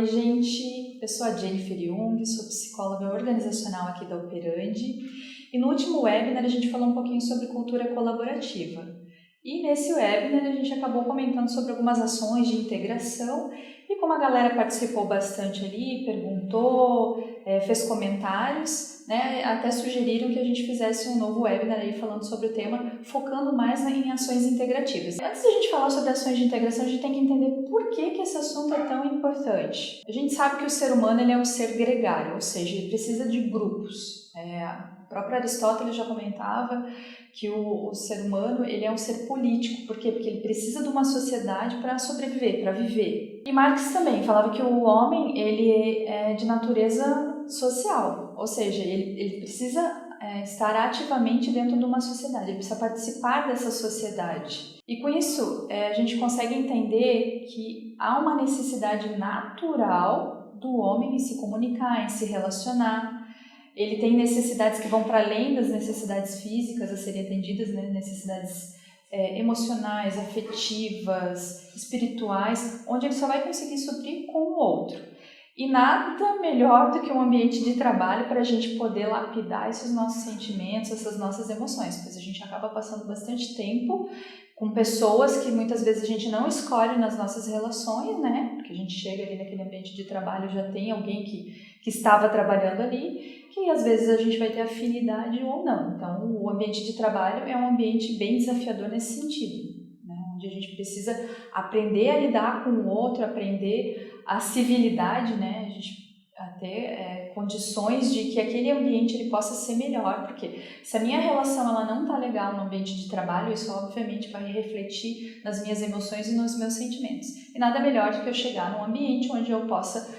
Oi, gente. Eu sou a Jennifer Jung, sou psicóloga organizacional aqui da Operandi. E no último webinar a gente falou um pouquinho sobre cultura colaborativa. E nesse webinar a gente acabou comentando sobre algumas ações de integração e como a galera participou bastante ali, perguntou, fez comentários, né, até sugeriram que a gente fizesse um novo webinar aí falando sobre o tema, focando mais em ações integrativas. Antes da gente falar sobre ações de integração, a gente tem que entender por que esse assunto é tão importante. A gente sabe que o ser humano ele é um ser gregário, ou seja, ele precisa de grupos. O próprio Aristóteles já comentava que o ser humano ele é um ser político. Por quê? Porque ele precisa de uma sociedade para sobreviver, para viver. E Marx também falava que o homem ele é de natureza social, ou seja, ele precisa estar ativamente dentro de uma sociedade, ele precisa participar dessa sociedade. E com isso a gente consegue entender que há uma necessidade natural do homem em se comunicar, em se relacionar. Ele tem necessidades que vão para além das necessidades físicas a serem atendidas, né? Necessidades emocionais, afetivas, espirituais, onde ele só vai conseguir suprir com o outro. E nada melhor do que um ambiente de trabalho para a gente poder lapidar esses nossos sentimentos, essas nossas emoções, pois a gente acaba passando bastante tempo com pessoas que muitas vezes a gente não escolhe nas nossas relações, né? Porque a gente chega ali naquele ambiente de trabalho, já tem alguém que estava trabalhando ali, que às vezes a gente vai ter afinidade ou não. Então, o ambiente de trabalho é um ambiente bem desafiador nesse sentido, né? Onde a gente precisa aprender a lidar com o outro, aprender a civilidade, né? A gente ter condições de que aquele ambiente ele possa ser melhor, porque se a minha relação ela não está legal no ambiente de trabalho, isso obviamente vai refletir nas minhas emoções e nos meus sentimentos. E nada melhor do que eu chegar num ambiente onde eu possa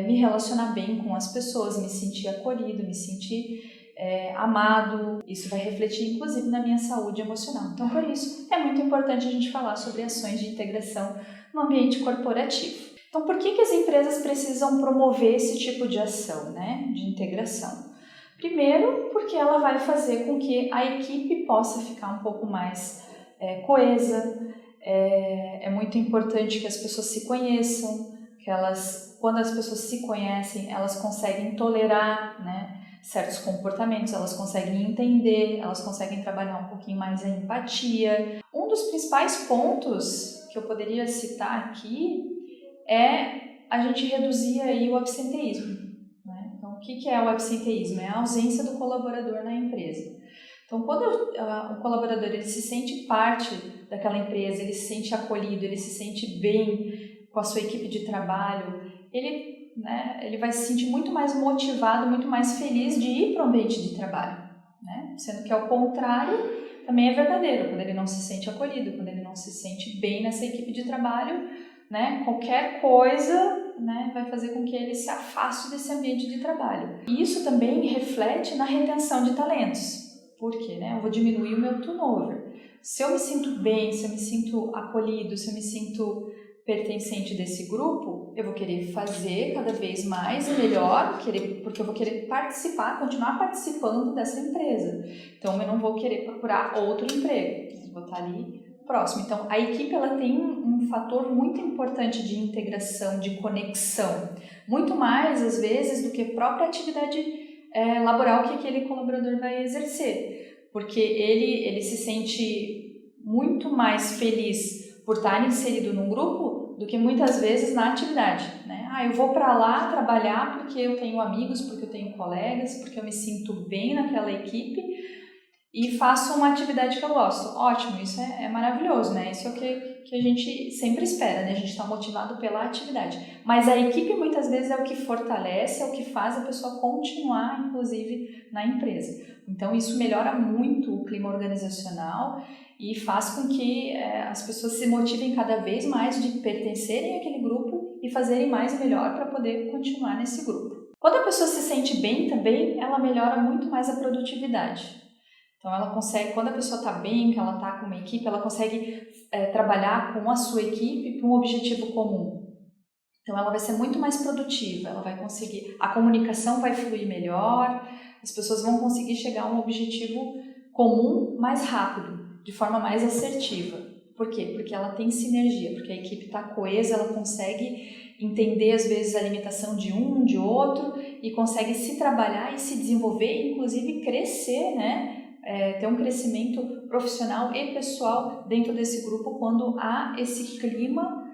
me relacionar bem com as pessoas, me sentir acolhido, me sentir amado. Isso vai refletir inclusive na minha saúde emocional. Então, por isso, é muito importante a gente falar sobre ações de integração no ambiente corporativo. Então, por que as empresas precisam promover esse tipo de ação, né, de integração? Primeiro, porque ela vai fazer com que a equipe possa ficar um pouco mais coesa. É muito importante que as pessoas se conheçam, que quando as pessoas se conhecem, elas conseguem tolerar, né, certos comportamentos, elas conseguem entender, elas conseguem trabalhar um pouquinho mais a empatia. Um dos principais pontos que eu poderia citar aqui é a gente reduzir aí o absenteísmo, né? Então, o que é o absenteísmo? É a ausência do colaborador na empresa. Então, quando o colaborador ele se sente parte daquela empresa, ele se sente acolhido, ele se sente bem com a sua equipe de trabalho, ele vai se sentir muito mais motivado, muito mais feliz de ir para o ambiente de trabalho, né? Sendo que, ao contrário, também é verdadeiro, quando ele não se sente acolhido, quando ele não se sente bem nessa equipe de trabalho, né, qualquer coisa, né, vai fazer com que ele se afaste desse ambiente de trabalho. E isso também reflete na retenção de talentos. Por quê? Né? Eu vou diminuir o meu turnover. Se eu me sinto bem, se eu me sinto acolhido, se eu me sinto pertencente desse grupo, eu vou querer fazer cada vez mais e melhor, porque eu vou querer participar, continuar participando dessa empresa. Então, eu não vou querer procurar outro emprego, eu vou estar ali próximo. Então, a equipe ela tem um fator muito importante de integração, de conexão, muito mais, às vezes, do que a própria atividade laboral que aquele colaborador vai exercer, porque ele se sente muito mais feliz por estar inserido num grupo do que muitas vezes na atividade, né? Eu vou para lá trabalhar porque eu tenho amigos, porque eu tenho colegas, porque eu me sinto bem naquela equipe e faço uma atividade que eu gosto. Ótimo, isso é maravilhoso, né? Isso é o que a gente sempre espera, né? A gente está motivado pela atividade. Mas a equipe muitas vezes é o que fortalece, é o que faz a pessoa continuar, inclusive, na empresa. Então, isso melhora muito o clima organizacional e faz com que as pessoas se motivem cada vez mais de pertencerem àquele grupo e fazerem mais e melhor para poder continuar nesse grupo. Quando a pessoa se sente bem também, ela melhora muito mais a produtividade. Então, ela consegue, quando a pessoa está bem, que ela está com uma equipe, ela consegue trabalhar com a sua equipe para um objetivo comum. Então, ela vai ser muito mais produtiva, ela vai conseguir, a comunicação vai fluir melhor, as pessoas vão conseguir chegar a um objetivo comum mais rápido, de forma mais assertiva. Por quê? Porque ela tem sinergia, porque a equipe está coesa, ela consegue entender às vezes a limitação de um, de outro, e consegue se trabalhar e se desenvolver, inclusive crescer, né? Ter um crescimento profissional e pessoal dentro desse grupo quando há esse clima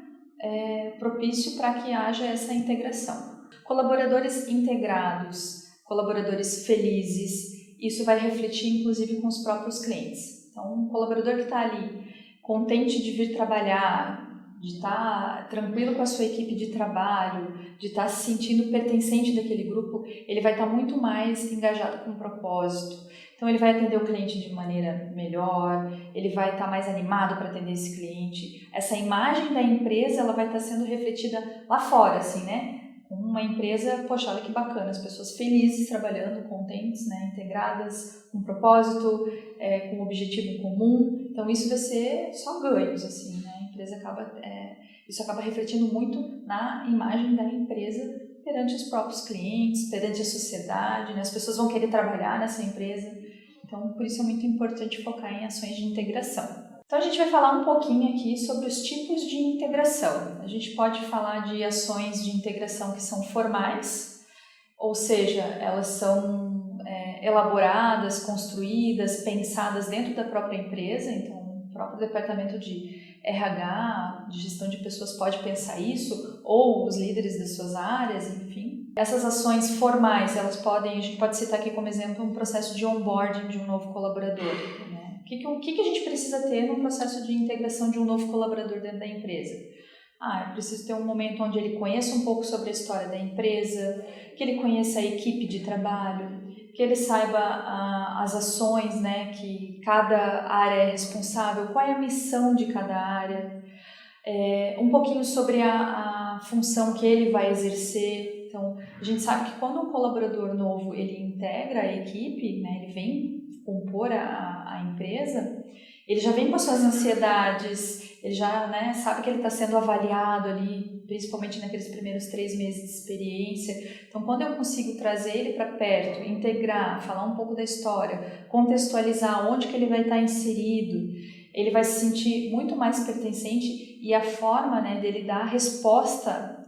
propício para que haja essa integração. Colaboradores integrados, colaboradores felizes, isso vai refletir inclusive com os próprios clientes. Então, um colaborador que está ali contente de vir trabalhar, de estar tranquilo com a sua equipe de trabalho, de estar se sentindo pertencente daquele grupo, ele vai estar muito mais engajado com o propósito. Então, ele vai atender o cliente de maneira melhor, ele vai estar mais animado para atender esse cliente. Essa imagem da empresa, ela vai estar sendo refletida lá fora, assim, né? Uma empresa, poxa, olha que bacana, as pessoas felizes trabalhando, contentes, né? Integradas, com propósito, com um objetivo comum. Então, isso vai ser só ganhos, assim, né? A empresa isso acaba refletindo muito na imagem da empresa perante os próprios clientes, perante a sociedade, né? As pessoas vão querer trabalhar nessa empresa. Então, por isso é muito importante focar em ações de integração. Então, a gente vai falar um pouquinho aqui sobre os tipos de integração. A gente pode falar de ações de integração que são formais, ou seja, elas são elaboradas, construídas, pensadas dentro da própria empresa. Então, o próprio departamento de RH, de gestão de pessoas, pode pensar isso, ou os líderes das suas áreas, enfim. Essas ações formais, a gente pode citar aqui como exemplo um processo de onboarding de um novo colaborador, né? O que a gente precisa ter no processo de integração de um novo colaborador dentro da empresa? Eu preciso ter um momento onde ele conheça um pouco sobre a história da empresa, que ele conheça a equipe de trabalho, que ele saiba as ações, né, que cada área é responsável, qual é a missão de cada área, um pouquinho sobre a função que ele vai exercer. Então, a gente sabe que quando um colaborador novo ele integra a equipe, né, ele vem compor a empresa, ele já vem com as suas ansiedades, ele já, né, sabe que ele está sendo avaliado ali, principalmente naqueles primeiros 3 meses de experiência. Então, quando eu consigo trazer ele para perto, integrar, falar um pouco da história, contextualizar onde que ele vai estar inserido, ele vai se sentir muito mais pertencente e a forma, né, dele dar a resposta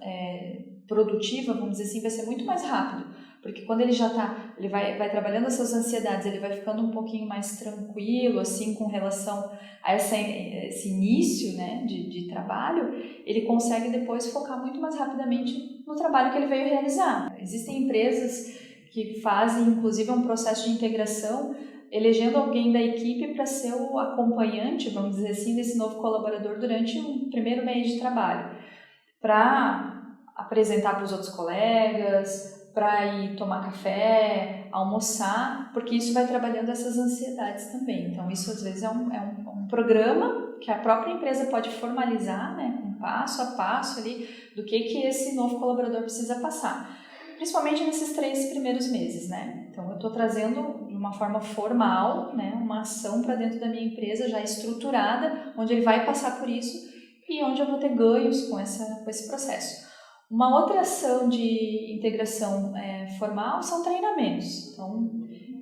produtiva, vamos dizer assim, vai ser muito mais rápido. Porque quando ele já está, ele vai trabalhando essas ansiedades, ele vai ficando um pouquinho mais tranquilo, assim, com relação a esse início, né, de trabalho, ele consegue depois focar muito mais rapidamente no trabalho que ele veio realizar. Existem empresas que fazem, inclusive, um processo de integração, elegendo alguém da equipe para ser o acompanhante, vamos dizer assim, desse novo colaborador durante o primeiro mês de trabalho, para apresentar para os outros colegas, para ir tomar café, almoçar, porque isso vai trabalhando essas ansiedades também. Então, isso às vezes é um programa que a própria empresa pode formalizar, né, com passo a passo ali, do que esse novo colaborador precisa passar. Principalmente nesses 3 primeiros meses, né? Então, eu estou trazendo de uma forma formal, né, uma ação para dentro da minha empresa já estruturada, onde ele vai passar por isso e onde eu vou ter ganhos com esse processo. Uma outra ação de integração formal são treinamentos. Então,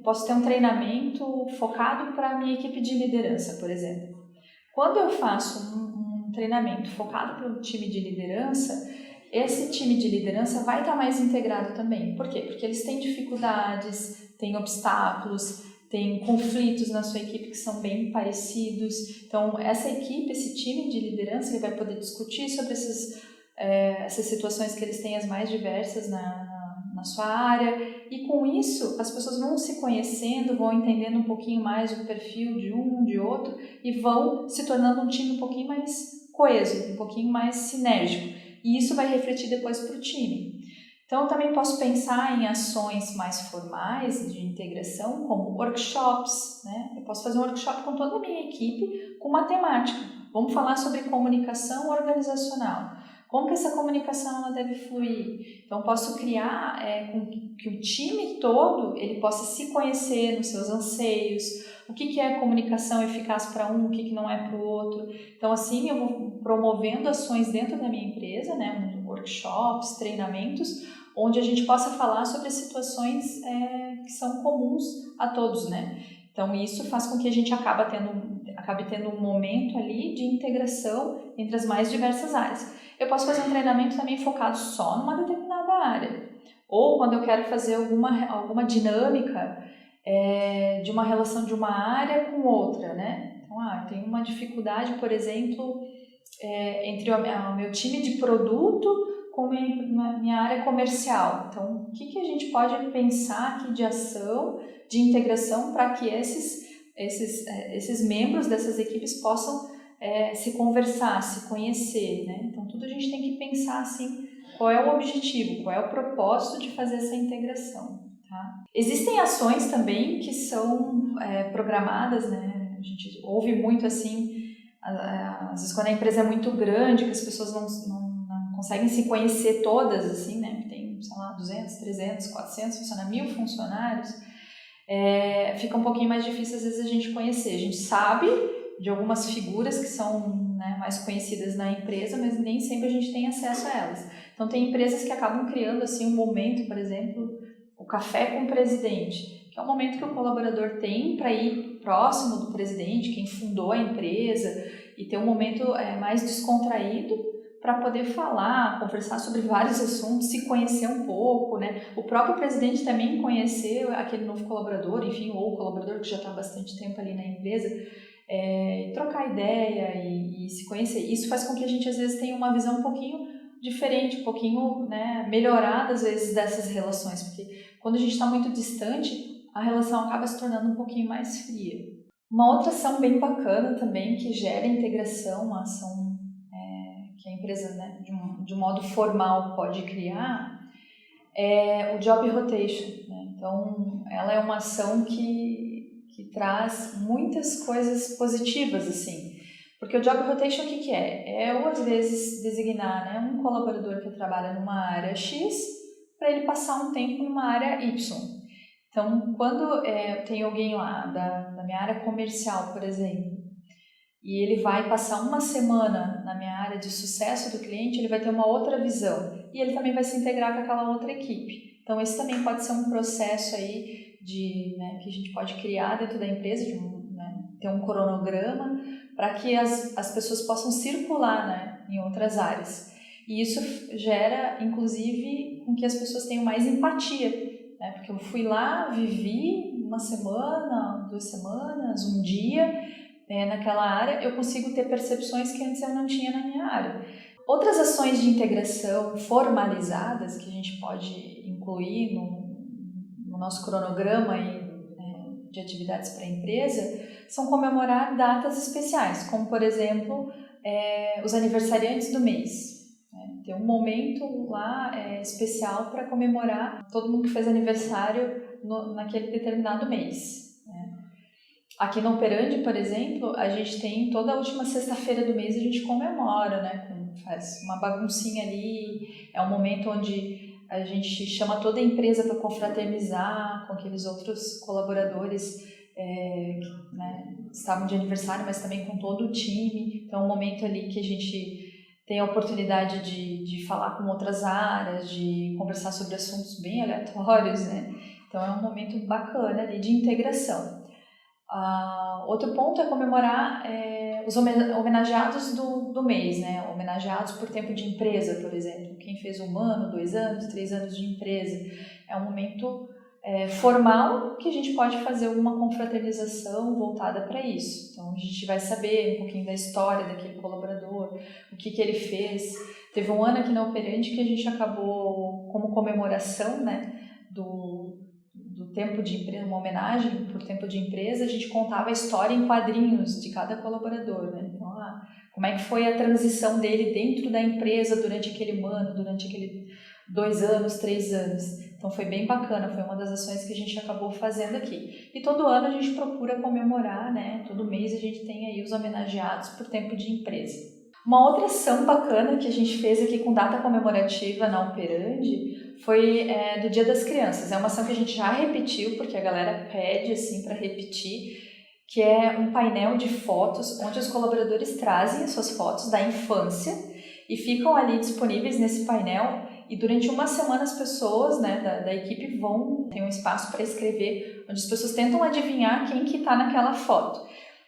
posso ter um treinamento focado para a minha equipe de liderança, por exemplo. Quando eu faço um treinamento focado para o time de liderança, esse time de liderança vai estar mais integrado também. Por quê? Porque eles têm dificuldades, têm obstáculos, têm conflitos na sua equipe que são bem parecidos. Então, essa equipe, esse time de liderança, ele vai poder discutir sobre essas situações que eles têm as mais diversas na sua área, e com isso as pessoas vão se conhecendo, vão entendendo um pouquinho mais o perfil de um, de outro, e vão se tornando um time um pouquinho mais coeso, um pouquinho mais sinérgico, e isso vai refletir depois para o time. Então, eu também posso pensar em ações mais formais de integração, como workshops, né? Eu posso fazer um workshop com toda a minha equipe com uma temática. Vamos falar sobre comunicação organizacional. Como que essa comunicação ela deve fluir? Então, posso criar com que o time todo ele possa se conhecer nos seus anseios, o que é comunicação eficaz para um, o que não é para o outro. Então, assim, eu vou promovendo ações dentro da minha empresa, né, workshops, treinamentos, onde a gente possa falar sobre situações que são comuns a todos, né? Então, isso faz com que a gente acabe tendo um momento ali de integração entre as mais diversas áreas. Eu posso fazer um treinamento também focado só numa determinada área. Ou quando eu quero fazer alguma dinâmica de uma relação de uma área com outra, né? Então, eu tenho uma dificuldade, por exemplo, entre o meu time de produto com minha área comercial. Então, o que a gente pode pensar aqui de ação, de integração, para que esses membros dessas equipes possam se conversar, se conhecer, né? Então, tudo a gente tem que pensar assim, qual é o objetivo, qual é o propósito de fazer essa integração, tá? Existem ações também que são programadas, né? A gente ouve muito assim, às vezes quando a empresa é muito grande, que as pessoas não conseguem se conhecer todas, assim, né? Tem, sei lá, 200, 300, 400 funcionários, 1000 funcionários, fica um pouquinho mais difícil às vezes a gente conhecer. A gente sabe de algumas figuras que são, né, mais conhecidas na empresa, mas nem sempre a gente tem acesso a elas. Então, tem empresas que acabam criando assim um momento, por exemplo, o café com o presidente, que é um momento que o colaborador tem para ir próximo do presidente, quem fundou a empresa, e ter um momento mais descontraído para poder falar, conversar sobre vários assuntos, se conhecer um pouco, né? O próprio presidente também conhecer aquele novo colaborador, enfim, ou o colaborador que já está há bastante tempo ali na empresa, trocar ideia e se conhecer. Isso faz com que a gente às vezes tenha uma visão um pouquinho diferente, um pouquinho, né, melhorada às vezes dessas relações, porque quando a gente está muito distante, a relação acaba se tornando um pouquinho mais fria. Uma outra ação bem bacana também que gera integração, uma ação que a empresa, né, de um modo formal pode criar, é o Job Rotation, né? Então, ela é uma ação que traz muitas coisas positivas, assim. Porque o Job Rotation, o que é? É, ou às vezes, designar, né, um colaborador que trabalha numa área X para ele passar um tempo numa área Y. Então, quando tem alguém lá da minha área comercial, por exemplo, e ele vai passar uma semana na minha área de sucesso do cliente, ele vai ter uma outra visão e ele também vai se integrar com aquela outra equipe. Então, esse também pode ser um processo aí que a gente pode criar dentro da empresa, ter um cronograma para que as pessoas possam circular, né, em outras áreas. E isso gera, inclusive, com que as pessoas tenham mais empatia, né, porque eu fui lá, vivi uma semana, 2 semanas, um dia naquela área, eu consigo ter percepções que antes eu não tinha na minha área. Outras ações de integração formalizadas que a gente pode incluir no nosso cronograma de atividades para a empresa são comemorar datas especiais, como, por exemplo, os aniversariantes do mês. Ter um momento lá especial para comemorar todo mundo que fez aniversário naquele determinado mês. Aqui no Operandi, por exemplo, a gente tem toda a última sexta-feira do mês a gente comemora, né? Faz uma baguncinha ali, é um momento onde a gente chama toda a empresa para confraternizar com aqueles outros colaboradores que estavam de aniversário, mas também com todo o time. Então é um momento ali que a gente tem a oportunidade de falar com outras áreas, de conversar sobre assuntos bem aleatórios, né? Então é um momento bacana ali de integração. Outro ponto é comemorar os homenageados do mês, né? Homenageados por tempo de empresa, por exemplo. Quem fez 1 ano, 2 anos, 3 anos de empresa. É um momento formal que a gente pode fazer uma confraternização voltada para isso. Então, a gente vai saber um pouquinho da história daquele colaborador, o que ele fez. Teve um ano aqui na Operandi que a gente acabou, como comemoração, né, do tempo de empresa, uma homenagem por tempo de empresa, a gente contava a história em quadrinhos de cada colaborador, né? Então, como é que foi a transição dele dentro da empresa durante aquele ano, durante aquele 2 anos, 3 anos. Então, foi bem bacana, foi uma das ações que a gente acabou fazendo aqui. E todo ano a gente procura comemorar, né? Todo mês a gente tem aí os homenageados por tempo de empresa. Uma outra ação bacana que a gente fez aqui com data comemorativa na Operandi foi do Dia das Crianças. É uma ação que a gente já repetiu, porque a galera pede assim para repetir, que é um painel de fotos onde os colaboradores trazem as suas fotos da infância e ficam ali disponíveis nesse painel e durante uma semana as pessoas, né, da equipe vão ter um espaço para escrever, onde as pessoas tentam adivinhar quem que está naquela foto.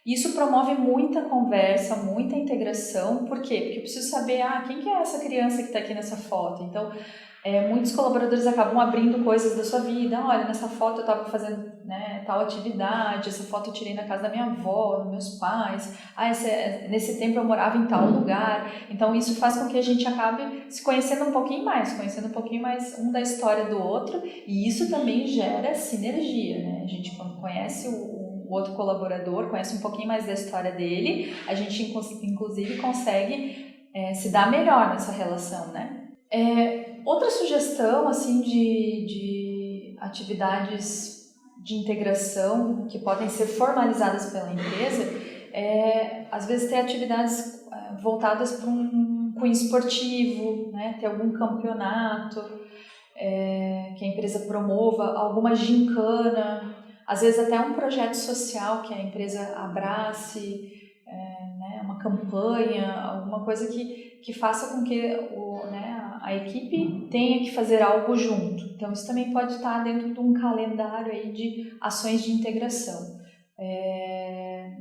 Isso promove muita conversa, muita integração. Por quê? Porque eu preciso saber, quem que é essa criança que está aqui nessa foto? Então, muitos colaboradores acabam abrindo coisas da sua vida. Olha, nessa foto eu estava fazendo, né, tal atividade, essa foto eu tirei na casa da minha avó, dos meus pais. Nesse tempo eu morava em tal lugar. Então, isso faz com que a gente acabe se conhecendo um pouquinho mais um da história do outro. E isso também gera sinergia, né? A gente, quando conhece o outro colaborador, conhece um pouquinho mais da história dele, a gente inclusive consegue se dar melhor nessa relação, né? Outra sugestão assim de atividades de integração que podem ser formalizadas pela empresa às vezes ter atividades voltadas para um cunho esportivo, né? Ter algum campeonato que a empresa promova, alguma gincana, às vezes até um projeto social que a empresa abrace, né, uma campanha, alguma coisa que faça com que a equipe tenha que fazer algo junto. Então isso também pode estar dentro de um calendário aí de ações de integração.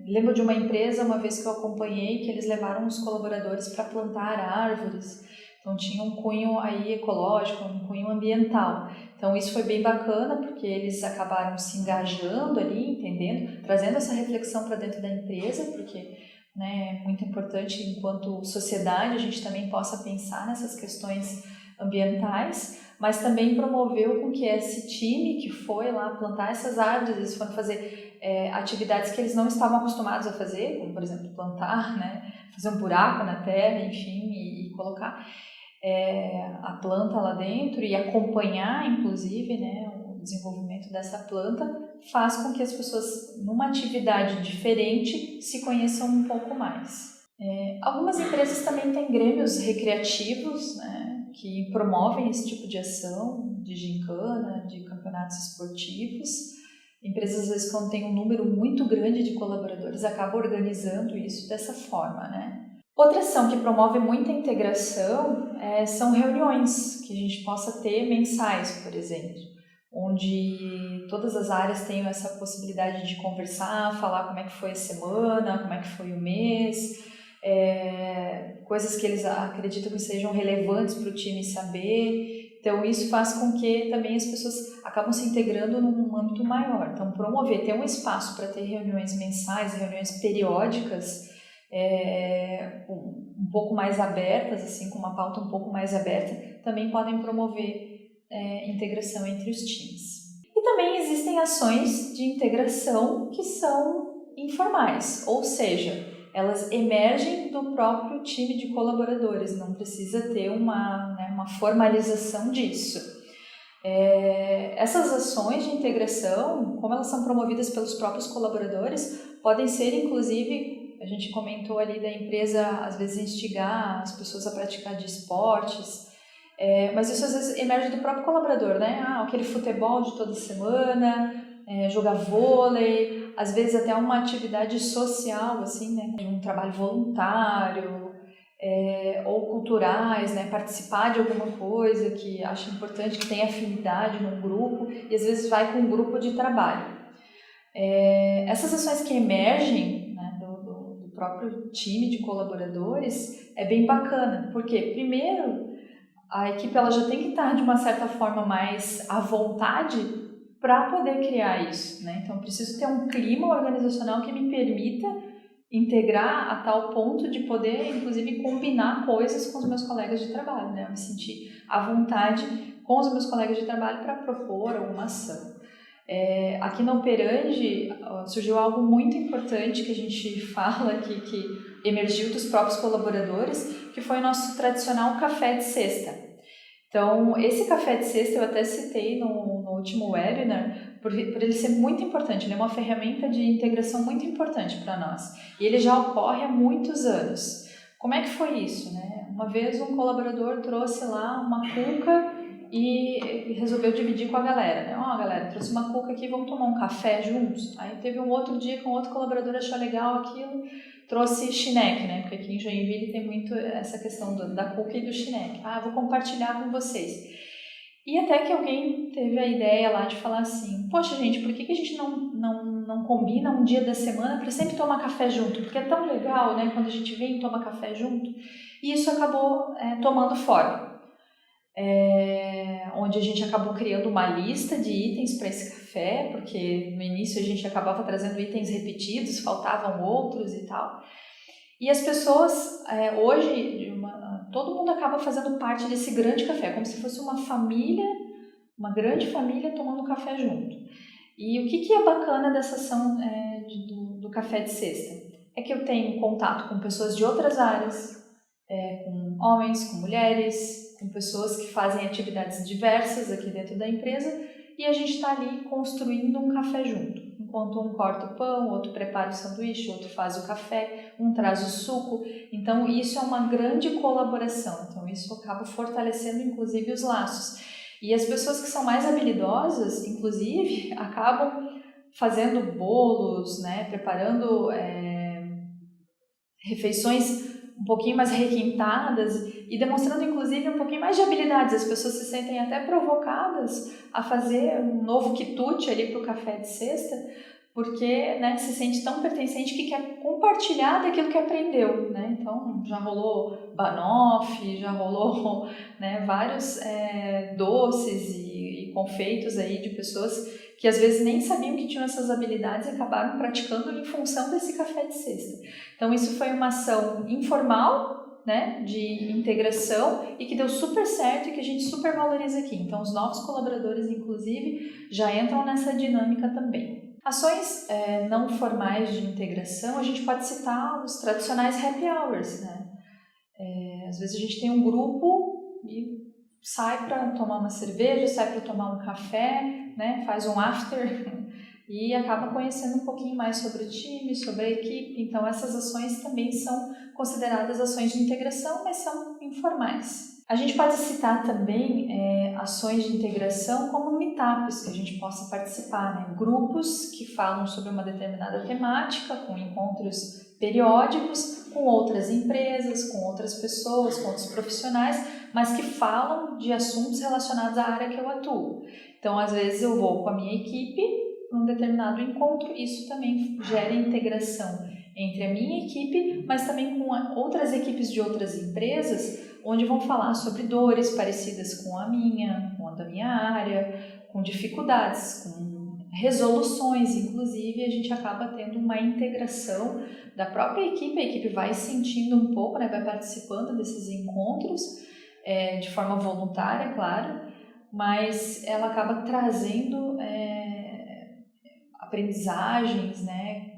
Lembro de uma empresa, uma vez que eu acompanhei, que eles levaram os colaboradores para plantar árvores. Então tinha um cunho aí ecológico, um cunho ambiental. Então isso foi bem bacana, porque eles acabaram se engajando ali, entendendo, trazendo essa reflexão para dentro da empresa, porque é muito importante, enquanto sociedade, a gente também possa pensar nessas questões ambientais, mas também promoveu com que esse time que foi lá plantar essas árvores, eles foram fazer atividades que eles não estavam acostumados a fazer, como por exemplo plantar, né, fazer um buraco na terra, enfim, e colocar a planta lá dentro e acompanhar, inclusive, né, o desenvolvimento dessa planta, faz com que as pessoas, numa atividade diferente, se conheçam um pouco mais. Algumas empresas também têm grêmios recreativos, né, que promovem esse tipo de ação, de gincana, de campeonatos esportivos. Empresas, às vezes, quando tem um número muito grande de colaboradores, acabam organizando isso dessa forma, né? Outra ação que promove muita integração são reuniões que a gente possa ter mensais, por exemplo, onde todas as áreas tenham essa possibilidade de conversar, falar como é que foi a semana, como é que foi o mês, coisas que eles acreditam que sejam relevantes para o time saber. Então isso faz com que também as pessoas acabam se integrando num âmbito maior. Então promover, ter um espaço para ter reuniões mensais, reuniões periódicas, um pouco mais abertas, assim, com uma pauta um pouco mais aberta, também podem promover integração entre os times. E também existem ações de integração que são informais, ou seja, elas emergem do próprio time de colaboradores, não precisa ter uma formalização disso. Essas ações de integração, como elas são promovidas pelos próprios colaboradores, podem ser, inclusive, a gente comentou ali da empresa, às vezes, instigar as pessoas a praticar de esportes, mas isso às vezes emerge do próprio colaborador, né? Aquele futebol de toda semana, jogar vôlei, às vezes até uma atividade social, assim, né? Um trabalho voluntário, ou culturais, né? Participar de alguma coisa que acha importante, que tem afinidade num grupo, e às vezes vai com um grupo de trabalho. Essas ações que emergem, né, do próprio time de colaboradores é bem bacana, porque primeiro a equipe ela já tem que estar de uma certa forma mais à vontade para poder criar isso, né? Então eu preciso ter um clima organizacional que me permita integrar a tal ponto de poder, inclusive, combinar coisas com os meus colegas de trabalho, né? Eu me sentir à vontade com os meus colegas de trabalho para propor alguma ação. Aqui na Operandi surgiu algo muito importante que a gente fala que emergiu dos próprios colaboradores, que foi o nosso tradicional café de sexta. Então, esse café de sexta eu até citei no último webinar, por ele ser muito importante, ele é uma ferramenta de integração muito importante para nós. E ele já ocorre há muitos anos. Como é que foi isso, né? Uma vez um colaborador trouxe lá uma cuca e resolveu dividir com a galera, né? Galera, trouxe uma cuca aqui, vamos tomar um café juntos? Aí teve um outro dia com outro colaborador, achou legal aquilo, trouxe Schneck, né? Porque aqui em Joinville tem muito essa questão da cuca e do Schneck. Vou compartilhar com vocês. E até que alguém teve a ideia lá de falar assim, poxa gente, por que a gente não combina um dia da semana para sempre tomar café junto? Porque é tão legal, né, quando a gente vem e toma café junto. E isso acabou tomando forma. Onde a gente acabou criando uma lista de itens para esse café, porque no início a gente acabava trazendo itens repetidos, faltavam outros e tal. E as pessoas, hoje, todo mundo acaba fazendo parte desse grande café, como se fosse uma família, uma grande família tomando café junto. E o que é bacana dessa ação do café de sexta? É que eu tenho contato com pessoas de outras áreas, com homens, com mulheres, com pessoas que fazem atividades diversas aqui dentro da empresa, e a gente está ali construindo um café junto. Enquanto um corta o pão, outro prepara o sanduíche, outro faz o café, um traz o suco. Então, isso é uma grande colaboração. Então, isso acaba fortalecendo, inclusive, os laços. E as pessoas que são mais habilidosas, inclusive, acabam fazendo bolos, né, preparando refeições um pouquinho mais requintadas e demonstrando, inclusive, um pouquinho mais de habilidades. As pessoas se sentem até provocadas a fazer um novo quitute ali para o café de sexta, porque, né, se sente tão pertencente que quer compartilhar daquilo que aprendeu, né? Então, já rolou banoffee, já rolou, né, vários doces e confeitos aí de pessoas que às vezes nem sabiam que tinham essas habilidades e acabaram praticando em função desse café de sexta. Então, isso foi uma ação informal, né, de integração e que deu super certo e que a gente super valoriza aqui. Então, os novos colaboradores, inclusive, já entram nessa dinâmica também. Ações não formais de integração, a gente pode citar os tradicionais happy hours, né? Às vezes a gente tem um grupo e sai para tomar uma cerveja, sai para tomar um café, né? Faz um after e acaba conhecendo um pouquinho mais sobre o time, sobre a equipe. Então, essas ações também são consideradas ações de integração, mas são informais. A gente pode citar também ações de integração como meetups que a gente possa participar, né? Grupos que falam sobre uma determinada temática, com encontros periódicos com outras empresas, com outras pessoas, com outros profissionais, mas que falam de assuntos relacionados à área que eu atuo. Então, às vezes eu vou com a minha equipe para um determinado encontro, isso também gera integração entre a minha equipe, mas também com outras equipes de outras empresas, onde vão falar sobre dores parecidas com a minha, com a da minha área, com dificuldades, com resoluções, inclusive, a gente acaba tendo uma integração da própria equipe, a equipe vai sentindo um pouco, né, vai participando desses encontros, de forma voluntária, claro, mas ela acaba trazendo aprendizagens, né,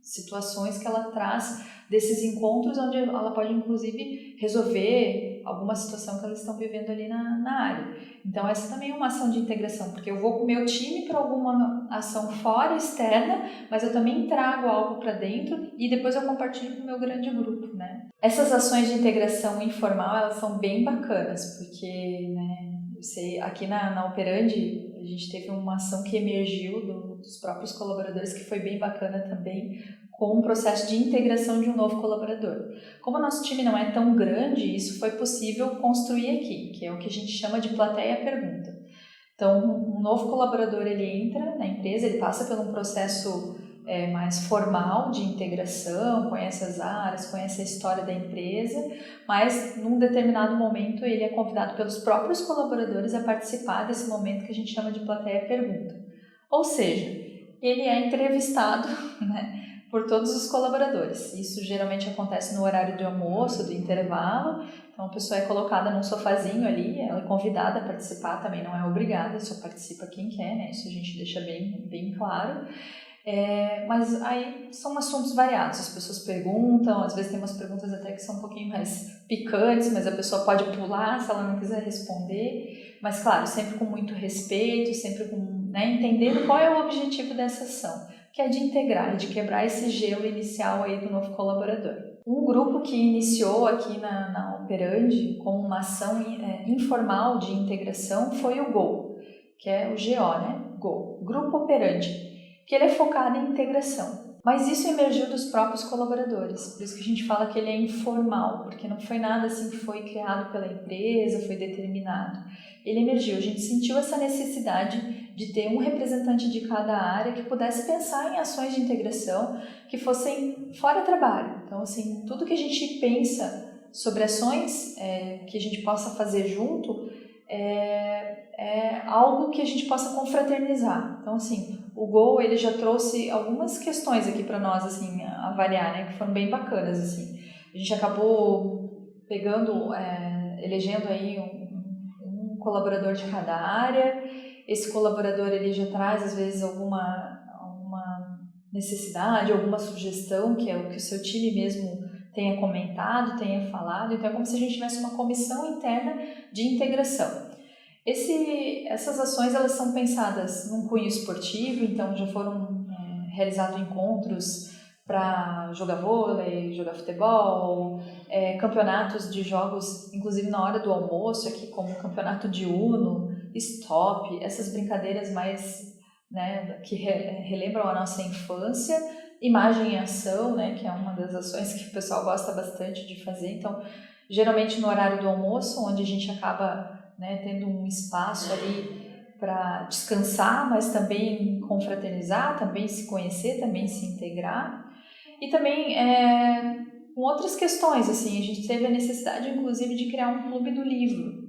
situações que ela traz desses encontros, onde ela pode, inclusive, resolver alguma situação que elas estão vivendo ali na área. Então, essa também é uma ação de integração, porque eu vou com o meu time para alguma ação fora, externa, mas eu também trago algo para dentro e depois eu compartilho com o meu grande grupo, né? Essas ações de integração informal, elas são bem bacanas, porque, né, eu sei, aqui na Operandi, a gente teve uma ação que emergiu dos próprios colaboradores, que foi bem bacana também, com um processo de integração de um novo colaborador. Como o nosso time não é tão grande, isso foi possível construir aqui, que é o que a gente chama de plateia pergunta. Então, um novo colaborador, ele entra na empresa, ele passa por um processo mais formal de integração, conhece as áreas, conhece a história da empresa, mas num determinado momento ele é convidado pelos próprios colaboradores a participar desse momento que a gente chama de plateia pergunta. Ou seja, ele é entrevistado, né, por todos os colaboradores. Isso geralmente acontece no horário de almoço, do intervalo. Então a pessoa é colocada num sofazinho ali, ela é convidada a participar, também não é obrigada, só participa quem quer, né? Isso a gente deixa bem claro. Mas aí são assuntos variados, as pessoas perguntam, às vezes tem umas perguntas até que são um pouquinho mais picantes, mas a pessoa pode pular se ela não quiser responder, mas claro, sempre com muito respeito, sempre com, né, entendendo qual é o objetivo dessa ação, que é de integrar, de quebrar esse gelo inicial aí do novo colaborador. Um grupo que iniciou aqui na Operandi como uma ação informal de integração foi o GO, que é o GO, né? GO, Grupo Operandi, que ele é focado em integração. Mas isso emergiu dos próprios colaboradores, por isso que a gente fala que ele é informal, porque não foi nada assim que foi criado pela empresa, foi determinado. Ele emergiu, a gente sentiu essa necessidade de ter um representante de cada área que pudesse pensar em ações de integração que fossem fora trabalho. Então, assim, tudo que a gente pensa sobre ações que a gente possa fazer junto é algo que a gente possa confraternizar. Então, assim, o Go ele já trouxe algumas questões aqui para nós assim avaliar, né, que foram bem bacanas assim. A gente acabou pegando, elegendo aí um colaborador de cada área. Esse colaborador ele já traz às vezes alguma necessidade, alguma sugestão que é o que o seu time mesmo tenha comentado, tenha falado. Então é como se a gente tivesse uma comissão interna de integração. Essas ações elas são pensadas num cunho esportivo, então já foram realizados encontros para jogar vôlei, jogar futebol, campeonatos de jogos, inclusive na hora do almoço, aqui como o campeonato de Uno, Stop, essas brincadeiras mais, né, que relembram a nossa infância, imagem e ação, né, que é uma das ações que o pessoal gosta bastante de fazer. Então, geralmente no horário do almoço, onde a gente acaba, né, tendo um espaço ali para descansar, mas também confraternizar, também se conhecer, também se integrar. E também com outras questões, assim, a gente teve a necessidade, inclusive, de criar um clube do livro.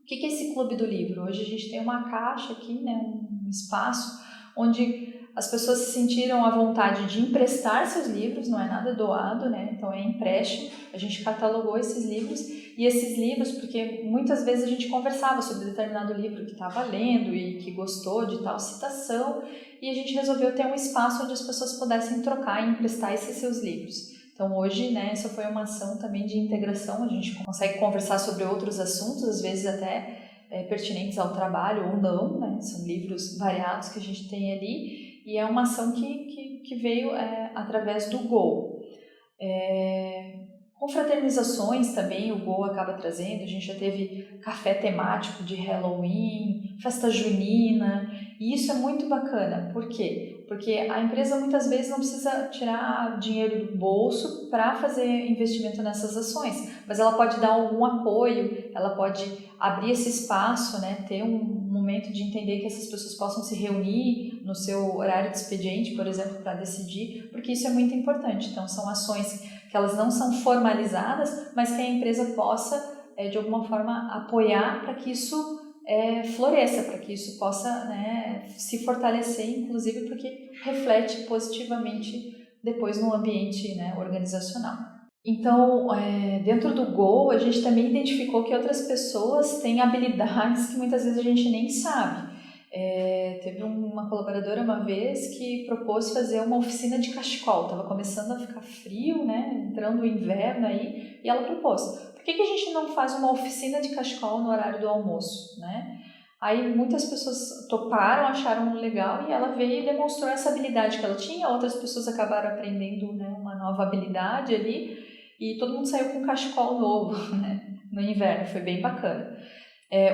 O que é esse clube do livro? Hoje a gente tem uma caixa aqui, né, um espaço onde as pessoas se sentiram à vontade de emprestar seus livros, não é nada doado, né? Então é empréstimo. A gente catalogou esses livros e esses livros, porque muitas vezes a gente conversava sobre determinado livro que estava lendo e que gostou de tal citação, e a gente resolveu ter um espaço onde as pessoas pudessem trocar e emprestar esses seus livros. Então hoje, né, essa foi uma ação também de integração, a gente consegue conversar sobre outros assuntos, às vezes até pertinentes ao trabalho ou não, né? São livros variados que a gente tem ali. E é uma ação que veio através do Go. Confraternizações também o Go acaba trazendo. A gente já teve café temático de Halloween, festa junina, e isso é muito bacana. Por quê? Porque a empresa muitas vezes não precisa tirar dinheiro do bolso para fazer investimento nessas ações, mas ela pode dar algum apoio, ela pode abrir esse espaço, né, ter um momento de entender que essas pessoas possam se reunir no seu horário de expediente, por exemplo, para decidir, porque isso é muito importante. Então, são ações que elas não são formalizadas, mas que a empresa possa, de alguma forma, apoiar para que isso floresça, para que isso possa, né, se fortalecer, inclusive porque reflete positivamente depois no ambiente, né, organizacional. Então, dentro do Go, a gente também identificou que outras pessoas têm habilidades que muitas vezes a gente nem sabe. Teve uma colaboradora uma vez que propôs fazer uma oficina de cachecol. Estava começando a ficar frio, né? Entrando o inverno aí, e ela propôs: por que a gente não faz uma oficina de cachecol no horário do almoço, né? Aí muitas pessoas toparam, acharam legal, e ela veio e demonstrou essa habilidade que ela tinha. Outras pessoas acabaram aprendendo, né, uma nova habilidade ali, e todo mundo saiu com um cachecol novo, né, no inverno. Foi bem bacana.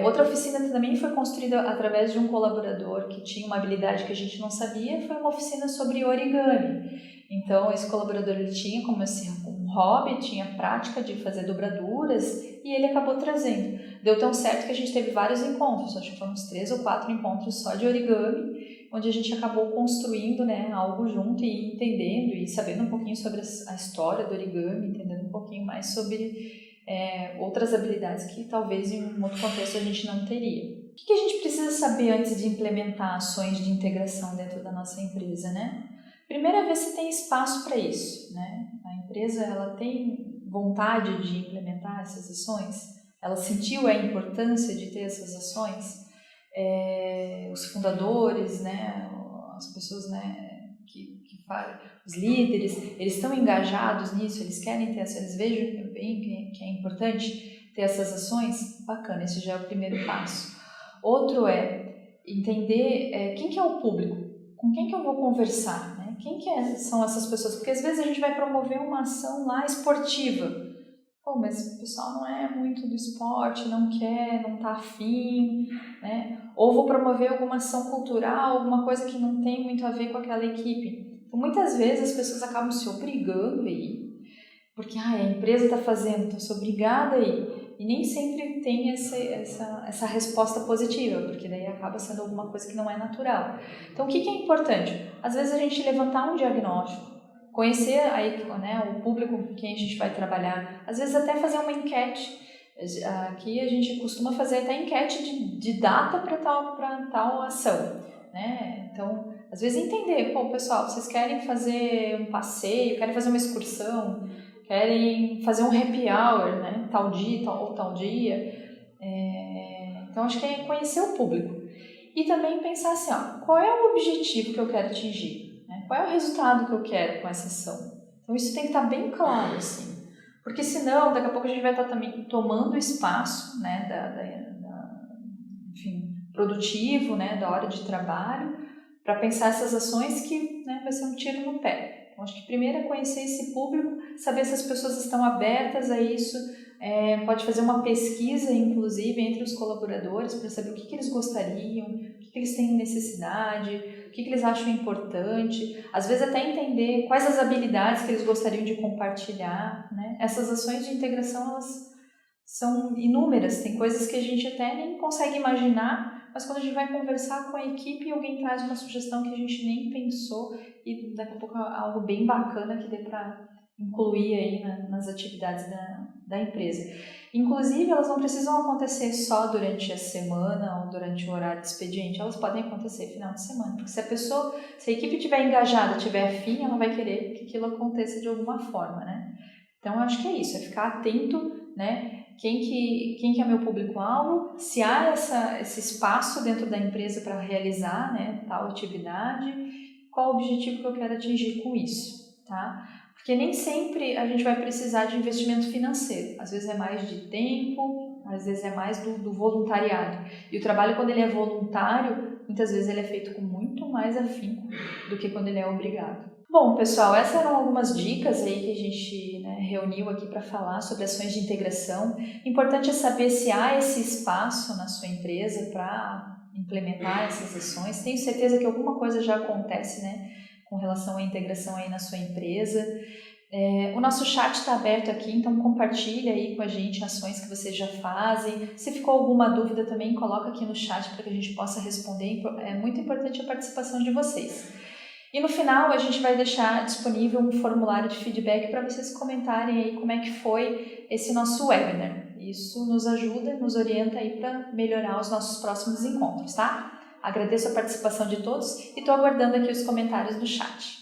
Outra oficina também foi construída através de um colaborador que tinha uma habilidade que a gente não sabia. Foi uma oficina sobre origami. Então esse colaborador ele tinha como assim um hobby, tinha prática de fazer dobraduras, e ele acabou trazendo. Deu tão certo que a gente teve vários encontros, acho que foram uns 3 ou 4 encontros só de origami, onde a gente acabou construindo, né, algo junto e entendendo e sabendo um pouquinho sobre a história do origami, entendendo um pouquinho mais sobre outras habilidades que talvez em um outro contexto a gente não teria. O que a gente precisa saber antes de implementar ações de integração dentro da nossa empresa, né? Primeiro é ver se tem espaço para isso, né? A empresa ela tem vontade de implementar essas ações? Ela sentiu a importância de ter essas ações? Os fundadores, né? As pessoas, né, que fazem, os líderes, eles estão engajados nisso, eles querem ter ações, eles vejam bem que é importante ter essas ações. Bacana, esse já é o primeiro passo. Outro é entender quem que é o público, com quem que eu vou conversar, né? Quem que são essas pessoas, porque às vezes a gente vai promover uma ação lá esportiva. Pô, mas o pessoal não é muito do esporte, não quer, não está afim, né? Ou vou promover alguma ação cultural, alguma coisa que não tem muito a ver com aquela equipe. Então, muitas vezes as pessoas acabam se obrigando a ir, porque a empresa está fazendo, então sou obrigada a ir. E nem sempre tem essa resposta positiva, porque daí acaba sendo alguma coisa que não é natural. Então, o que é importante? Às vezes a gente levantar um diagnóstico, conhecer aí, né, o público com quem a gente vai trabalhar, às vezes até fazer uma enquete. Aqui a gente costuma fazer até enquete de data para tal ação, né? Então, às vezes entender, pô, pessoal, vocês querem fazer um passeio, querem fazer uma excursão, querem fazer um happy hour, né? Tal dia ou tal dia. Então, acho que é conhecer o público. E também pensar assim, ó, qual é o objetivo que eu quero atingir? Né? Qual é o resultado que eu quero com essa ação? Então, isso tem que estar bem claro, assim. Porque senão, daqui a pouco a gente vai estar também tomando espaço, né, enfim, produtivo, né, da hora de trabalho, para pensar essas ações que, né, vai ser um tiro no pé. Então, acho que primeiro é conhecer esse público, saber se as pessoas estão abertas a isso, pode fazer uma pesquisa, inclusive, entre os colaboradores para saber o que eles gostariam, o que eles têm necessidade, o que eles acham importante, às vezes até entender quais as habilidades que eles gostariam de compartilhar, né? Essas ações de integração, elas são inúmeras, tem coisas que a gente até nem consegue imaginar, mas quando a gente vai conversar com a equipe, alguém traz uma sugestão que a gente nem pensou e daqui a pouco é algo bem bacana que dê para incluir aí nas atividades da empresa. Inclusive, elas não precisam acontecer só durante a semana ou durante o horário de expediente, elas podem acontecer final de semana, porque se a equipe estiver engajada, estiver afim, ela vai querer que aquilo aconteça de alguma forma, né? Então, eu acho que é isso, é ficar atento, né? Quem que é meu público-alvo, se há esse espaço dentro da empresa para realizar, né, tal atividade, qual o objetivo que eu quero atingir com isso, tá? Porque nem sempre a gente vai precisar de investimento financeiro, às vezes é mais de tempo, às vezes é mais do voluntariado. E o trabalho, quando ele é voluntário, muitas vezes ele é feito com muito mais afinco do que quando ele é obrigado. Bom, pessoal, essas eram algumas dicas aí que a gente, né, reuniu aqui para falar sobre ações de integração. Importante é saber se há esse espaço na sua empresa para implementar essas ações. Tenho certeza que alguma coisa já acontece, né, com relação à integração aí na sua empresa. O nosso chat está aberto aqui, então compartilha aí com a gente ações que vocês já fazem. Se ficou alguma dúvida também, coloca aqui no chat para que a gente possa responder. É muito importante a participação de vocês. E no final a gente vai deixar disponível um formulário de feedback para vocês comentarem aí como é que foi esse nosso webinar. Isso nos ajuda, nos orienta aí para melhorar os nossos próximos encontros, tá? Agradeço a participação de todos e estou aguardando aqui os comentários no chat.